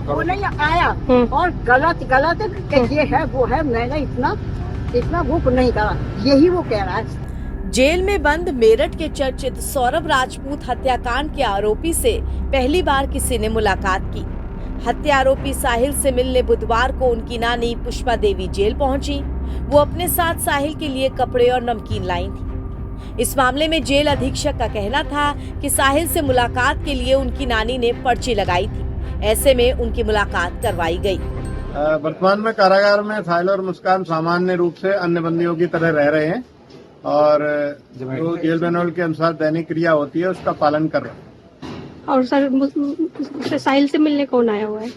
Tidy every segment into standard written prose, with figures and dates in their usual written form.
वो नहीं आया और गलत गलत कि ये है वो है, मैंने इतना वो नहीं करा, यही वो कह रहा है। जेल में बंद मेरठ के चर्चित सौरभ राजपूत हत्याकांड के आरोपी से पहली बार किसी ने मुलाकात की। हत्या आरोपी साहिल से मिलने बुधवार को उनकी नानी पुष्पा देवी जेल पहुंची। वो अपने साथ साहिल के लिए कपड़े और नमकीन लाई थी। इस मामले में जेल अधीक्षक का कहना था कि साहिल से मुलाकात के लिए उनकी नानी ने पर्ची लगाई थी। ऐसे में उनकी मुलाकात करवाई गई। वर्तमान में कारागार में साहिल और मुस्कान सामान्य रूप से अन्य बंदियों की तरह रह रहे हैं और जो जेल मैनुअल के अनुसार दैनिक क्रिया होती है उसका पालन कर रहे हैं। और सर साहिल से मिलने कौन आया हुआ है?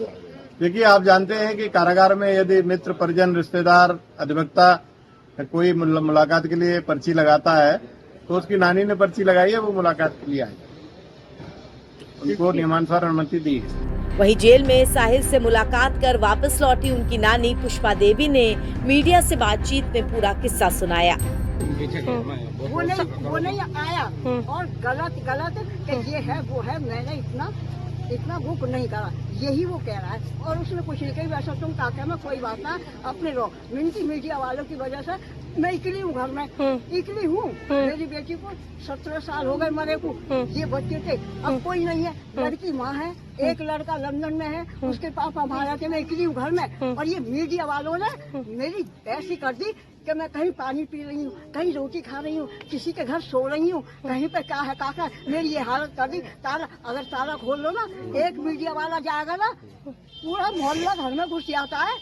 देखिए, आप जानते हैं कि कारागार में यदि मित्र, परिजन, रिश्तेदार, अधिवक्ता कोई मुलाकात के लिए पर्ची लगाता है तो उसकी नानी ने पर्ची लगाई है, वो मुलाकात के लिए आए, उनको नियमानुसार अनुमति दी है। वहीं जेल में साहिल से मुलाकात कर वापस लौटी उनकी नानी पुष्पा देवी ने मीडिया से बातचीत में पूरा किस्सा सुनाया। वो नहीं आया और गलत कि ये है वो है, मैंने इतना वो नहीं करा, यही वो कह रहा है। और उसने कुछ नहीं कही, वैसा तुम काका में कोई बात ना, अपने रहो। मीडिया वालों की वजह से मैं अकेली हूँ, घर में अकेली हूँ। मेरी बेटी को 17 साल हो गए मरे को, ये बच्चे थे, अब कोई नहीं है। लड़की माँ है, एक लड़का लंदन में है, उसके पापा मारा थे, मैं अकेली हूँ घर में। और ये मीडिया वालों ने मेरी ऐसी कर दी कि मैं कहीं पानी पी रही हूँ, कहीं रोटी खा रही हूँ, किसी के घर सो रही हूँ, कहीं पे क्या है काका, मेरी ये हालत कर दी। अगर ताला खोल लो ना, एक मीडिया वाला जाएगा ना, पूरा मोहल्ला घर में घुस जाता है?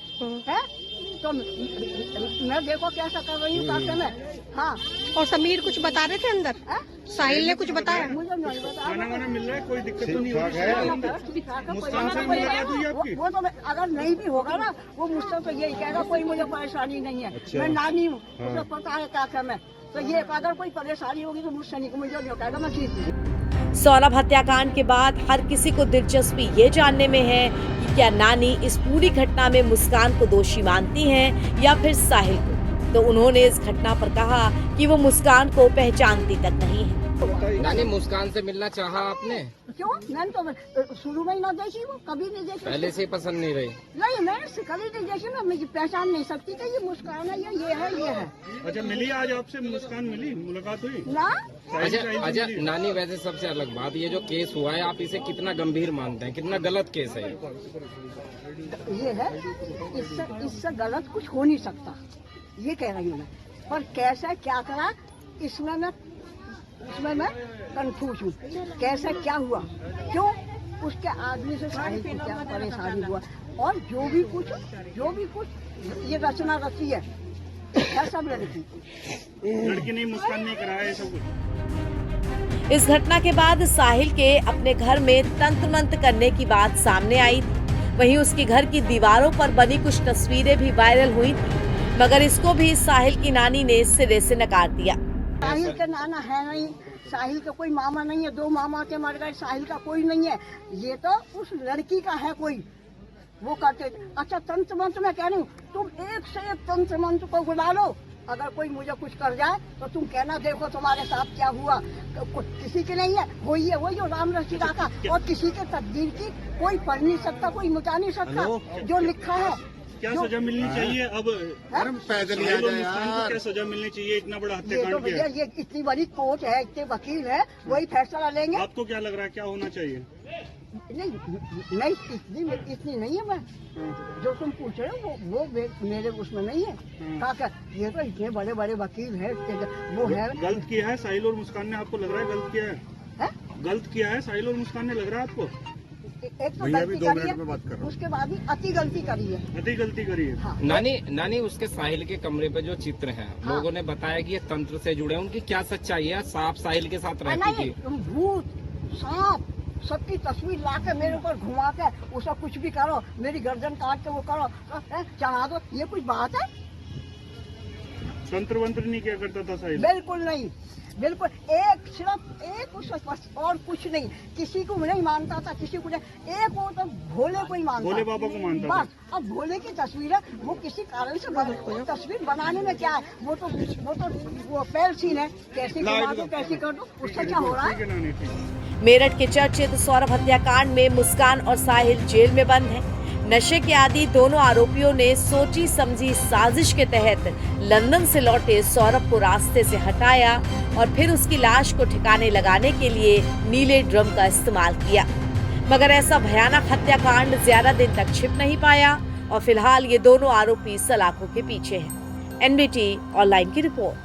तो मैं देखो कैसा कर रही हूँ काके में। हाँ, और समीर कुछ बता रहे थे अंदर? साहिल ने कुछ बताया? मुझे नहीं बताया। खाना मिल रहा है, कोई दिक्कत तो नहीं हो रही है? वो तो अगर नहीं भी होगा ना, वो मुझसे तो यही कहेगा कोई मुझे परेशानी नहीं है। अच्छा। मैं नानी हूँ, उसे पता है काका में, तो ये अगर कोई परेशानी होगी तो मुझसे नहीं, मुझे नहीं कहेगा, मैं ठीक हूँ। सौरभ हत्याकांड के बाद हर किसी को दिलचस्पी ये जानने में है कि क्या नानी इस पूरी घटना में मुस्कान को दोषी मानती हैं या फिर साहिल को। तो उन्होंने इस घटना पर कहा कि वो मुस्कान को पहचानती तक नहीं है। नानी, मुस्कान से मिलना चाहा आपने? क्यों? मैंने तो शुरू में ही ना देखी, वो कभी नहीं देखी। पहले से ही पसंद नहीं रही? नहीं, मैंने कभी नहीं देखी ना, मैं पहचान नहीं सकती कि ये मुस्कान है या ये है। अच्छा, मिली आज आपसे मुस्कान, मिली, मुलाकात हुई ना? अच्छा नानी, वैसे सबसे अलग बात, ये जो केस हुआ है आप इसे कितना गंभीर मानते हैं, कितना गलत केस है ये है, इससे गलत कुछ हो नहीं सकता, ये कह रही हूँ मैं। पर कैसे क्या करा, इसमें मैं कंफ्यूज हूँ। कैसे क्या हुआ, क्यों उसके आदमी से साहिल को क्या परेशानी हुआ, और जो भी कुछ ये रचना रची है सब लड़की नहीं, मुस्कान नहीं कराया सब कुछ। इस घटना के बाद साहिल के अपने घर में तंत्र मंत्र करने की बात सामने आई थी। वहीं उसके घर की दीवारों पर बनी कुछ तस्वीरें भी वायरल हुई थी, मगर इसको भी साहिल की नानी ने सिरे से नकार दिया। साहिल का नाना है नहीं, साहिल का कोई मामा नहीं है, 2 मामा के मर गए, साहिल का कोई नहीं है, ये तो उस लड़की का है कोई, वो करते। अच्छा, तंत्र मंत्र मैं कह रही हूँ, तुम एक से एक तंत्र मंत्र को बुला लो, अगर कोई मुझे कुछ कर जाए तो तुम कहना देखो तुम्हारे साथ क्या हुआ। किसी के नहीं है, वही है, वही जो राम रसीदा का, और किसी के तकदीर की कोई पढ़ नहीं सकता, कोई मिटा नहीं सकता, जो लिखा है। क्या सजा मिलनी चाहिए अब? पैदल ही आ जाए यार। क्या सजा मिलनी चाहिए, इतना बड़ा ये तो हत्याकांड भैया, ये इतनी बड़ी कोर्ट है, इतने वकील है, वही फैसला लेंगे। आपको क्या लग रहा है, क्या होना चाहिए? नहीं इतनी नहीं है, मैं जो तुम पूछ रहे हो वो मेरे उसमें नहीं है। काका, ये तो इतने बड़े बड़े वकील है, वो है। गलत किया है साहिल और मुस्कान ने, आपको लग रहा है गलत किया है? गलत किया है साहिल और मुस्कान ने, लग रहा है आपको? एक तो गलती करी है, उसके बाद ही अति गलती करी है। अति गलती करी है। हाँ। नानी, उसके साहिल के कमरे पे जो चित्र हैं, हाँ। लोगों ने बताया कि ये तंत्र से जुड़े हैं, उनकी क्या सच्चाई है? सांप साहिल के साथ रहती थी? भूत, सांप, सबकी तस्वीर ला के मेरे ऊपर घुमा के उसका कुछ भी करो, मेरी गर्दन काट के वो करो, चढ़ा दो, ये कुछ बात है? तंत्र वंत्र नहीं किया करता था साहिल? बिल्कुल नहीं, बिल्कुल सिर्फ एक उसका बस, और कुछ नहीं। किसी को नहीं मानता था, किसी को नहीं, एक वो तो भोले को ही मानता, भोले बाबा को मानता था। बस। अब भोले की तस्वीर है, वो किसी कारण से तस्वीर बनाने में क्या है, वो तो पेल सीन है, कैसी घुमा दो, कैसी कर दो, उससे क्या हो रहा है? मेरठ के चर्चित सौरभ हत्याकांड में मुस्कान और साहिल जेल में बंद हैं। नशे के आदी दोनों आरोपियों ने सोची समझी साजिश के तहत लंदन से लौटे सौरभ को रास्ते से हटाया और फिर उसकी लाश को ठिकाने लगाने के लिए नीले ड्रम का इस्तेमाल किया। मगर ऐसा भयानक हत्याकांड ज्यादा दिन तक छिप नहीं पाया और फिलहाल ये दोनों आरोपी सलाखों के पीछे हैं। एनबीटी ऑनलाइन की रिपोर्ट।